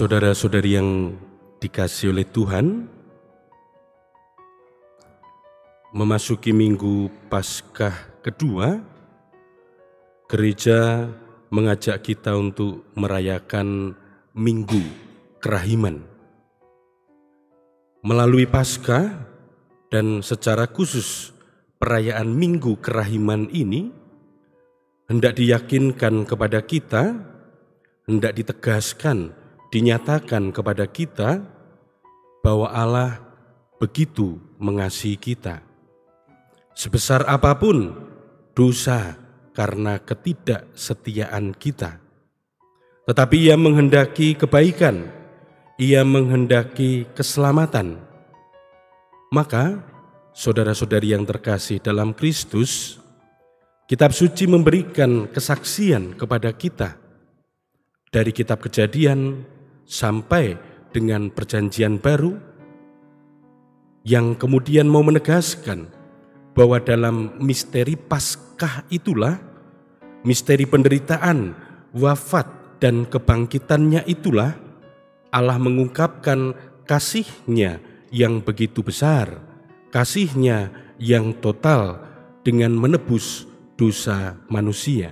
Saudara-saudari yang dikasihi oleh Tuhan, memasuki Minggu Paskah kedua, gereja mengajak kita untuk merayakan Minggu Kerahiman. Melalui Paskah dan secara khusus perayaan Minggu Kerahiman ini, hendak diyakinkan kepada kita, hendak ditegaskan, dinyatakan kepada kita bahwa Allah begitu mengasihi kita. Sebesar apapun dosa karena ketidaksetiaan kita, tetapi Ia menghendaki kebaikan, Ia menghendaki keselamatan. Maka, saudara-saudari yang terkasih dalam Kristus, Kitab Suci memberikan kesaksian kepada kita dari Kitab Kejadian sampai dengan Perjanjian Baru, yang kemudian mau menegaskan bahwa dalam misteri Paskah itulah, misteri penderitaan, wafat, dan kebangkitannya itulah, Allah mengungkapkan kasih-Nya yang begitu besar, kasih-Nya yang total dengan menebus dosa manusia.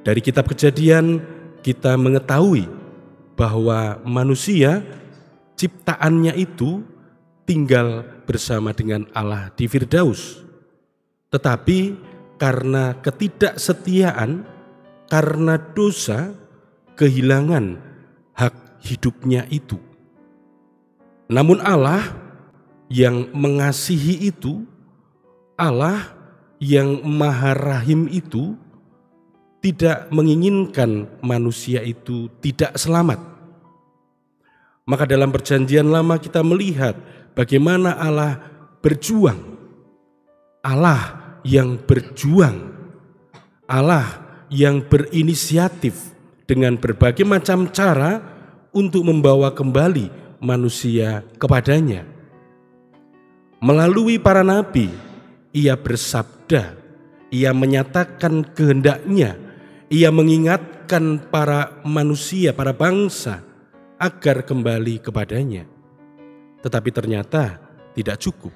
Dari Kitab Kejadian kita mengetahui bahwa manusia ciptaannya itu tinggal bersama dengan Allah di Firdaus. Tetapi karena ketidaksetiaan, karena dosa, kehilangan hak hidupnya itu. Namun Allah yang mengasihi itu, Allah yang Maha Rahim itu, tidak menginginkan manusia itu tidak selamat. Maka dalam Perjanjian Lama kita melihat bagaimana Allah berjuang. Allah yang berjuang. Allah yang berinisiatif dengan berbagai macam cara untuk membawa kembali manusia kepadanya. Melalui para nabi, Ia bersabda, Ia menyatakan kehendaknya, Ia mengingatkan para manusia, para bangsa agar kembali kepadanya. Tetapi ternyata tidak cukup.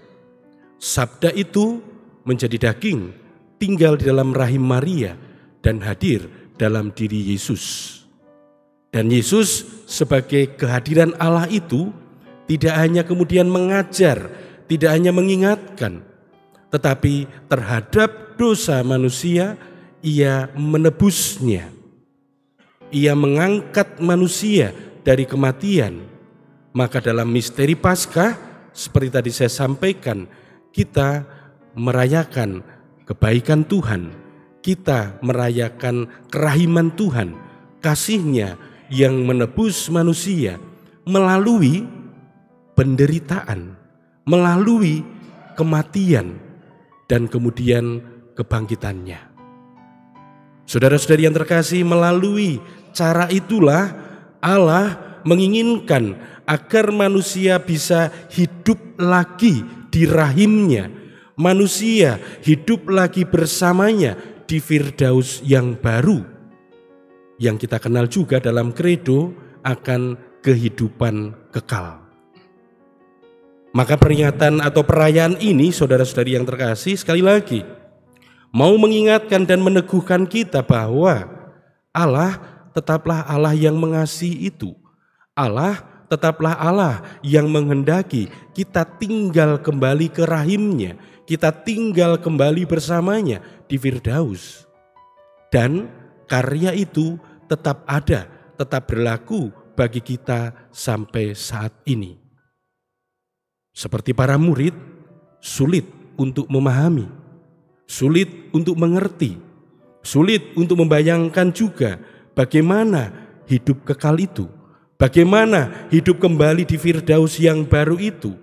Sabda itu menjadi daging, tinggal di dalam rahim Maria dan hadir dalam diri Yesus. Dan Yesus sebagai kehadiran Allah itu tidak hanya kemudian mengajar, tidak hanya mengingatkan, tetapi terhadap dosa manusia, Ia menebusnya. Ia mengangkat manusia dari kematian. Maka dalam misteri Paskah, seperti tadi saya sampaikan, kita merayakan kebaikan Tuhan, kita merayakan kerahiman Tuhan, kasih-Nya yang menebus manusia melalui penderitaan, melalui kematian, dan kemudian kebangkitannya. Saudara-saudari yang terkasih, melalui cara itulah Allah menginginkan agar manusia bisa hidup lagi di rahimnya, manusia hidup lagi bersamanya di Firdaus yang baru, yang kita kenal juga dalam kredo akan kehidupan kekal. Maka peringatan atau perayaan ini, saudara-saudari yang terkasih, sekali lagi mau mengingatkan dan meneguhkan kita bahwa Allah tetaplah Allah yang mengasihi itu. Allah tetaplah Allah yang menghendaki kita tinggal kembali ke rahimnya, kita tinggal kembali bersamanya di Firdaus. Dan karya itu tetap ada, tetap berlaku bagi kita sampai saat ini. Seperti para murid, sulit untuk memahami, sulit untuk mengerti, sulit untuk membayangkan juga bagaimana hidup kekal itu, bagaimana hidup kembali di Firdaus yang baru itu.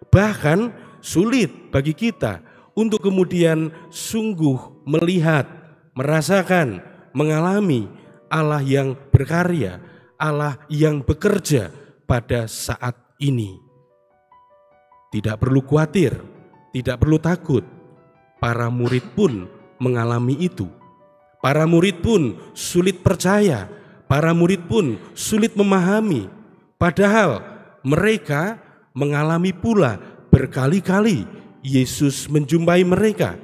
Bahkan sulit bagi kita untuk kemudian sungguh melihat, merasakan, mengalami Allah yang berkarya, Allah yang bekerja pada saat ini. Tidak perlu khawatir, tidak perlu takut. Para murid pun mengalami itu. Para murid pun sulit percaya Para murid pun sulit memahami, padahal mereka mengalami pula berkali-kali Yesus menjumpai mereka.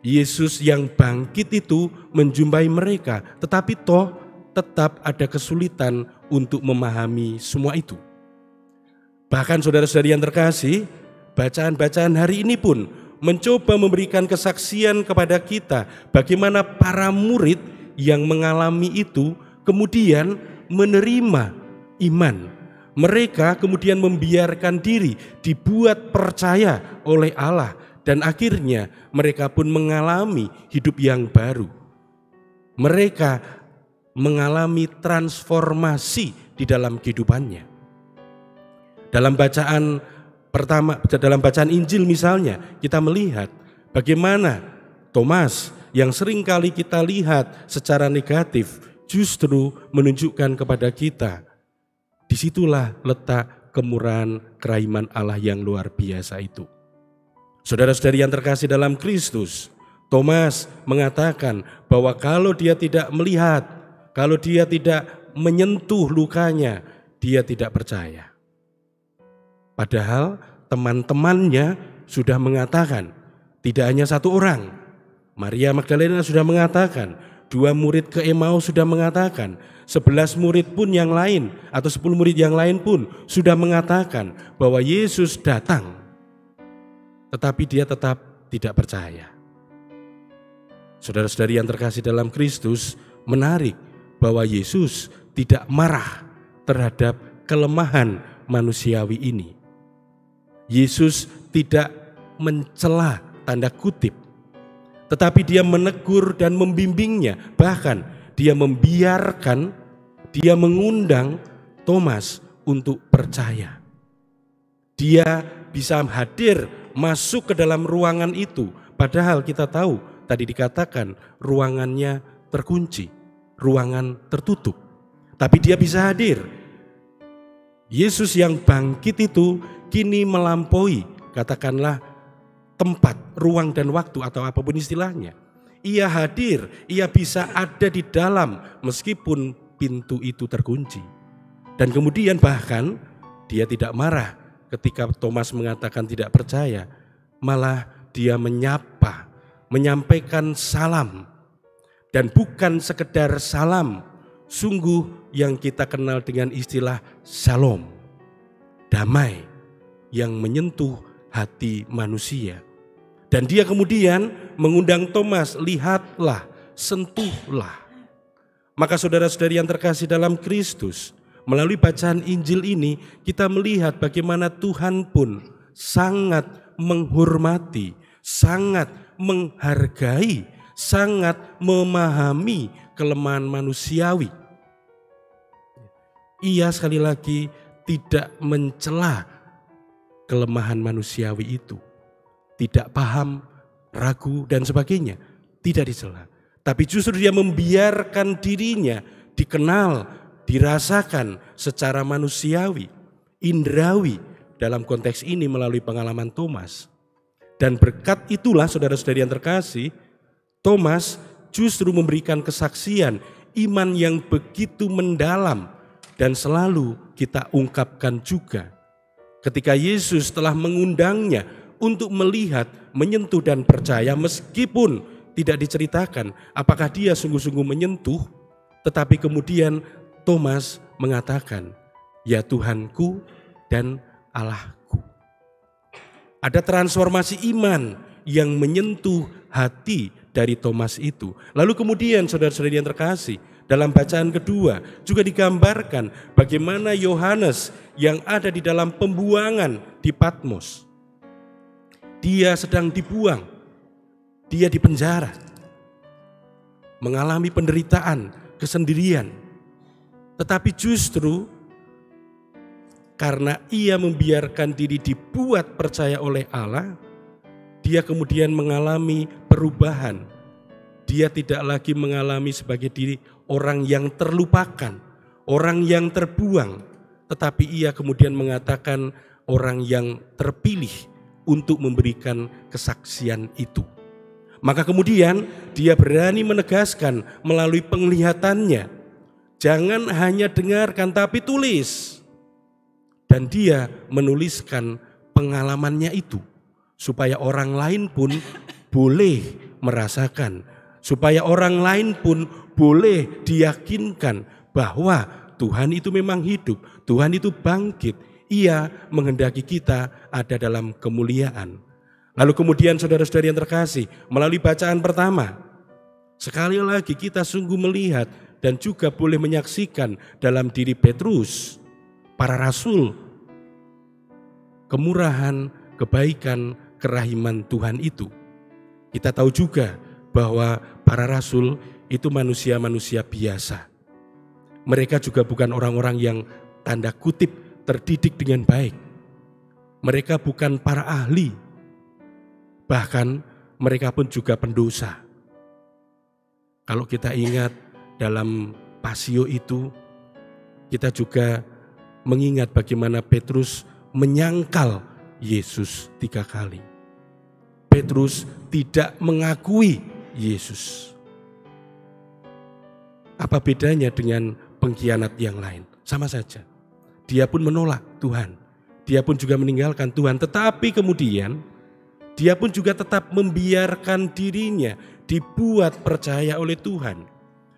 Yesus yang bangkit itu menjumpai mereka, tetapi toh tetap ada kesulitan untuk memahami semua itu. Bahkan saudara-saudari yang terkasih, bacaan-bacaan hari ini pun mencoba memberikan kesaksian kepada kita bagaimana para murid yang mengalami itu kemudian menerima iman. Mereka kemudian membiarkan diri dibuat percaya oleh Allah dan akhirnya mereka pun mengalami hidup yang baru. Mereka mengalami transformasi di dalam kehidupannya. Dalam bacaan pertama, dalam bacaan Injil misalnya, kita melihat bagaimana Thomas yang seringkali kita lihat secara negatif justru menunjukkan kepada kita, disitulah letak kemurahan kerahiman Allah yang luar biasa itu. Saudara-saudari yang terkasih dalam Kristus, Thomas mengatakan bahwa kalau dia tidak melihat, kalau dia tidak menyentuh lukanya, dia tidak percaya. Padahal teman-temannya sudah mengatakan, tidak hanya satu orang, Maria Magdalena sudah mengatakan, 2 murid ke Emmaus sudah mengatakan, 11 murid pun yang lain atau 10 murid yang lain pun sudah mengatakan bahwa Yesus datang. Tetapi dia tetap tidak percaya. Saudara-saudari yang terkasih dalam Kristus, menarik bahwa Yesus tidak marah terhadap kelemahan manusiawi ini. Yesus tidak mencela tanda kutip, tetapi dia menegur dan membimbingnya. Bahkan dia membiarkan, dia mengundang Thomas untuk percaya. Dia bisa hadir masuk ke dalam ruangan itu, padahal kita tahu tadi dikatakan ruangannya terkunci, ruangan tertutup. Tapi dia bisa hadir. Yesus yang bangkit itu kini melampaui, katakanlah, tempat, ruang dan waktu atau apapun istilahnya. Ia hadir, ia bisa ada di dalam meskipun pintu itu terkunci. Dan kemudian bahkan dia tidak marah ketika Thomas mengatakan tidak percaya. Malah dia menyapa, menyampaikan salam. Dan bukan sekedar salam, sungguh yang kita kenal dengan istilah shalom, damai yang menyentuh hati manusia. Dan dia kemudian mengundang Thomas, lihatlah, sentuhlah. Maka saudara-saudari yang terkasih dalam Kristus, melalui bacaan Injil ini kita melihat bagaimana Tuhan pun sangat menghormati, sangat menghargai, sangat memahami kelemahan manusiawi. Ia sekali lagi tidak mencela kelemahan manusiawi itu, tidak paham, ragu dan sebagainya, tidak dicela. Tapi justru dia membiarkan dirinya dikenal, dirasakan secara manusiawi, indrawi dalam konteks ini melalui pengalaman Thomas. Dan berkat itulah saudara-saudari yang terkasih, Thomas justru memberikan kesaksian iman yang begitu mendalam dan selalu kita ungkapkan juga. Ketika Yesus telah mengundangnya untuk melihat, menyentuh dan percaya, meskipun tidak diceritakan apakah dia sungguh-sungguh menyentuh, tetapi kemudian Thomas mengatakan, ya Tuhanku dan Allahku. Ada transformasi iman yang menyentuh hati dari Thomas itu. Lalu kemudian saudara-saudari yang terkasih, dalam bacaan kedua juga digambarkan bagaimana Yohanes yang ada di dalam pembuangan di Patmos. Dia sedang dibuang, dia dipenjara, mengalami penderitaan, kesendirian. Tetapi justru karena ia membiarkan diri dibuat percaya oleh Allah, dia kemudian mengalami perubahan. Dia tidak lagi mengalami sebagai diri orang yang terlupakan, orang yang terbuang, tetapi ia kemudian mengatakan orang yang terpilih untuk memberikan kesaksian itu. Maka kemudian dia berani menegaskan melalui penglihatannya, Jangan hanya dengarkan tapi tulis. Dan dia menuliskan pengalamannya itu supaya orang lain pun boleh merasakan, supaya orang lain pun boleh diyakinkan bahwa Tuhan itu memang hidup, Tuhan itu bangkit, Ia menghendaki kita ada dalam kemuliaan. Lalu kemudian saudara-saudari yang terkasih, melalui bacaan pertama, sekali lagi kita sungguh melihat dan juga boleh menyaksikan dalam diri Petrus, para rasul, kemurahan, kebaikan, kerahiman Tuhan itu. Kita tahu juga bahwa para rasul itu manusia-manusia biasa. Mereka juga bukan orang-orang yang tanda kutip terdidik dengan baik. Mereka bukan para ahli. Bahkan mereka pun juga pendosa. Kalau kita ingat dalam Pasio itu, kita juga mengingat bagaimana Petrus menyangkal Yesus 3 kali. Petrus tidak mengakui Yesus. Apa bedanya dengan pengkhianat yang lain? Sama saja. Dia pun menolak Tuhan. Dia pun juga meninggalkan Tuhan. Tetapi kemudian dia pun juga tetap membiarkan dirinya dibuat percaya oleh Tuhan.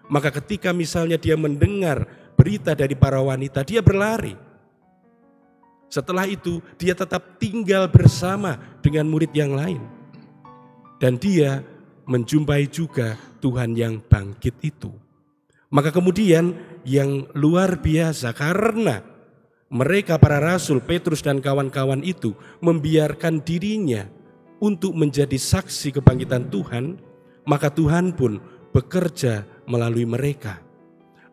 Maka ketika misalnya dia mendengar berita dari para wanita, dia berlari. Setelah itu dia tetap tinggal bersama dengan murid yang lain. Dan dia menjumpai juga Tuhan yang bangkit itu. Maka kemudian yang luar biasa, karena mereka para rasul, Petrus dan kawan-kawan itu membiarkan dirinya untuk menjadi saksi kebangkitan Tuhan, maka Tuhan pun bekerja melalui mereka.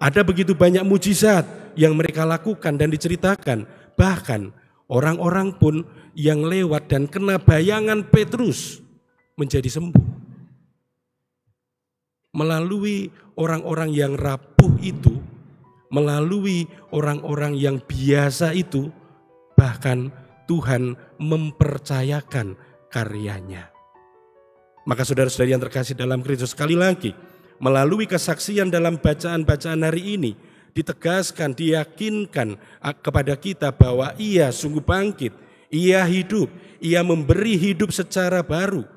Ada begitu banyak mujizat yang mereka lakukan dan diceritakan. Bahkan orang-orang pun yang lewat dan kena bayangan Petrus menjadi sembuh. Melalui orang-orang yang rapuh itu, melalui orang-orang yang biasa itu, bahkan Tuhan mempercayakan karyanya. Maka saudara-saudari yang terkasih dalam Kristus, sekali lagi, melalui kesaksian dalam bacaan-bacaan hari ini, ditegaskan, diyakinkan kepada kita bahwa Ia sungguh bangkit, Ia hidup, Ia memberi hidup secara baru,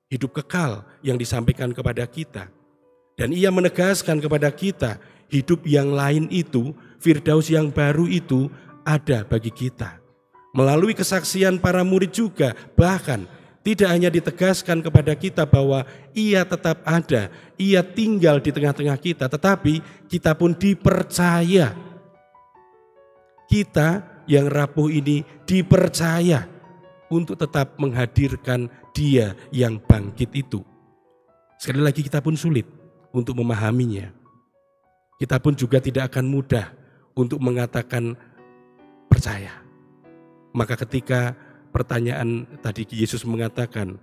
hidup kekal yang disampaikan kepada kita. Dan Ia menegaskan kepada kita, hidup yang lain itu, Firdaus yang baru itu ada bagi kita. Melalui kesaksian para murid juga, bahkan tidak hanya ditegaskan kepada kita bahwa Ia tetap ada, Ia tinggal di tengah-tengah kita, tetapi kita pun dipercaya. Kita yang rapuh ini dipercaya untuk tetap menghadirkan Dia yang bangkit itu. Sekali lagi kita pun sulit untuk memahaminya. Kita pun juga tidak akan mudah untuk mengatakan percaya. Maka ketika pertanyaan tadi Yesus mengatakan,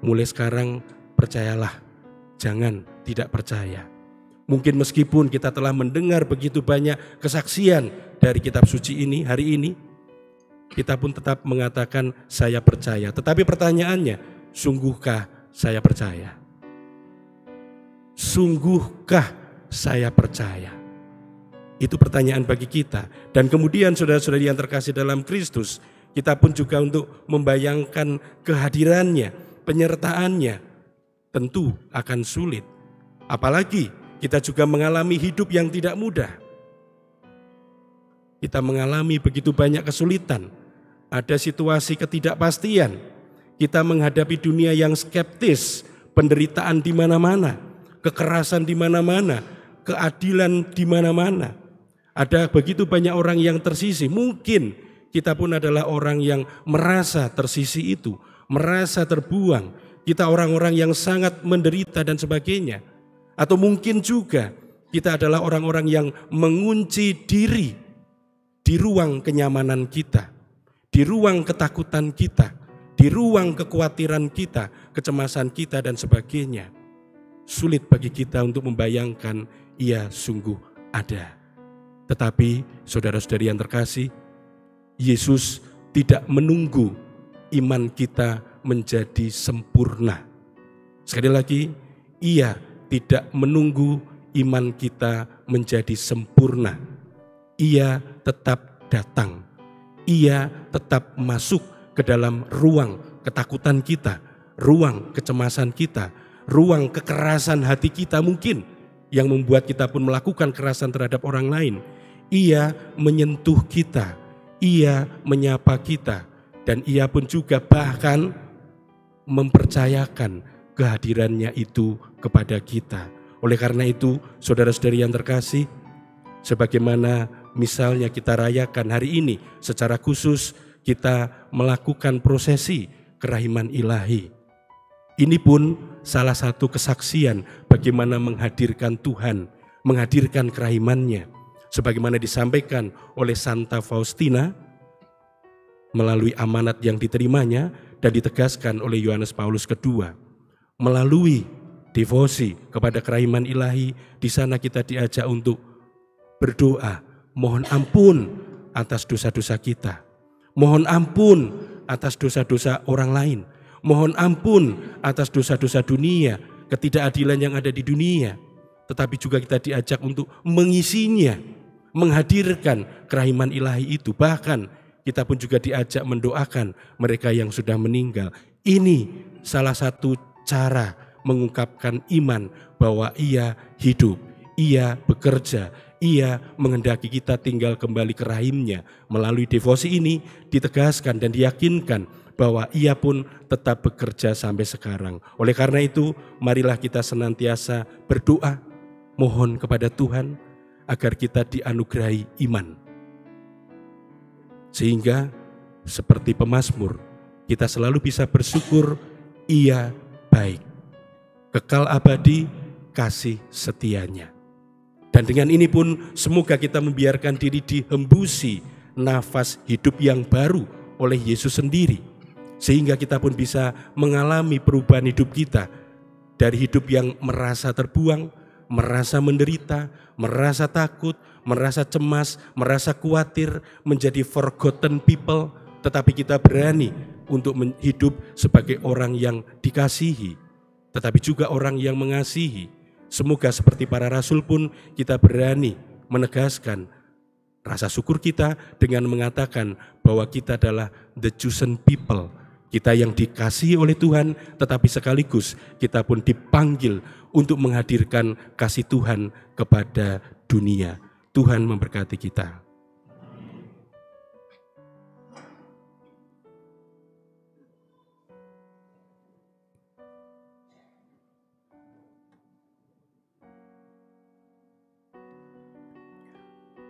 mulai sekarang percayalah, jangan tidak percaya. Mungkin meskipun kita telah mendengar begitu banyak kesaksian dari kitab suci ini hari ini, kita pun tetap mengatakan saya percaya. Tetapi pertanyaannya, sungguhkah saya percaya? Sungguhkah saya percaya? Itu pertanyaan bagi kita. Dan kemudian saudara-saudari yang terkasih dalam Kristus, kita pun juga untuk membayangkan kehadirannya, penyertaannya, tentu akan sulit. Apalagi kita juga mengalami hidup yang tidak mudah. Kita mengalami begitu banyak kesulitan. Ada situasi ketidakpastian. Kita menghadapi dunia yang skeptis, penderitaan di mana-mana, kekerasan di mana-mana, keadilan di mana-mana. Ada begitu banyak orang yang tersisih. Mungkin kita pun adalah orang yang merasa tersisih itu, merasa terbuang. Kita orang-orang yang sangat menderita dan sebagainya. Atau mungkin juga kita adalah orang-orang yang mengunci diri di ruang kenyamanan kita, di ruang ketakutan kita, di ruang kekhawatiran kita, kecemasan kita dan sebagainya. Sulit bagi kita untuk membayangkan Ia sungguh ada. Tetapi saudara-saudari yang terkasih, Yesus tidak menunggu iman kita menjadi sempurna. Sekali lagi, Ia tidak menunggu iman kita menjadi sempurna. Ia tetap datang. Ia tetap masuk ke dalam ruang ketakutan kita, ruang kecemasan kita, ruang kekerasan hati kita mungkin yang membuat kita pun melakukan kekerasan terhadap orang lain. Ia menyentuh kita, ia menyapa kita, dan ia pun juga bahkan mempercayakan kehadirannya itu kepada kita. Oleh karena itu, saudara-saudari yang terkasih, sebagaimana misalnya kita rayakan hari ini secara khusus, kita melakukan prosesi kerahiman ilahi. Ini pun salah satu kesaksian bagaimana menghadirkan Tuhan, menghadirkan kerahimannya. Sebagaimana disampaikan oleh Santa Faustina melalui amanat yang diterimanya dan ditegaskan oleh Yohanes Paulus II. Melalui devosi kepada kerahiman ilahi, di sana kita diajak untuk berdoa, mohon ampun atas dosa-dosa kita. Mohon ampun atas dosa-dosa orang lain. Mohon ampun atas dosa-dosa dunia, ketidakadilan yang ada di dunia. Tetapi juga kita diajak untuk mengisinya, menghadirkan kerahiman ilahi itu. Bahkan kita pun juga diajak mendoakan mereka yang sudah meninggal. Ini salah satu cara mengungkapkan iman bahwa ia hidup, ia bekerja, ia menghendaki kita tinggal kembali ke rahimnya. Melalui devosi ini ditegaskan dan diyakinkan bahwa ia pun tetap bekerja sampai sekarang. Oleh karena itu, marilah kita senantiasa berdoa, mohon kepada Tuhan agar kita dianugerahi iman. Sehingga seperti pemazmur, kita selalu bisa bersyukur, ia baik, kekal abadi kasih setianya. Dan dengan ini pun semoga kita membiarkan diri dihembusi nafas hidup yang baru oleh Yesus sendiri. Sehingga kita pun bisa mengalami perubahan hidup kita dari hidup yang merasa terbuang, merasa menderita, merasa takut, merasa cemas, merasa khawatir, menjadi forgotten people. Tetapi kita berani untuk hidup sebagai orang yang dikasihi, tetapi juga orang yang mengasihi. Semoga seperti para rasul pun kita berani menegaskan rasa syukur kita dengan mengatakan bahwa kita adalah the chosen people. Kita yang dikasihi oleh Tuhan, tetapi sekaligus kita pun dipanggil untuk menghadirkan kasih Tuhan kepada dunia. Tuhan memberkati kita.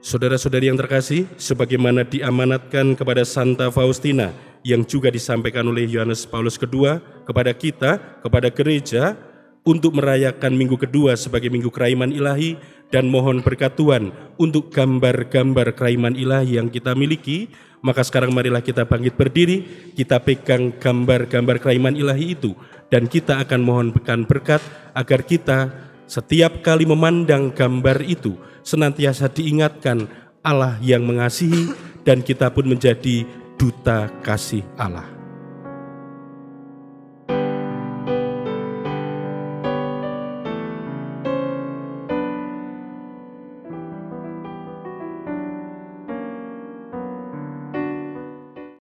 Saudara-saudari yang terkasih, sebagaimana diamanatkan kepada Santa Faustina yang juga disampaikan oleh Yohanes Paulus II kepada kita, kepada gereja, untuk merayakan minggu kedua sebagai minggu kerahiman ilahi, dan mohon berkat Tuhan untuk gambar-gambar kerahiman ilahi yang kita miliki. Maka sekarang marilah kita bangkit berdiri, kita pegang gambar-gambar kerahiman ilahi itu, dan kita akan mohonkan berkat agar kita setiap kali memandang gambar itu senantiasa diingatkan Allah yang mengasihi, dan kita pun menjadi duta kasih Allah.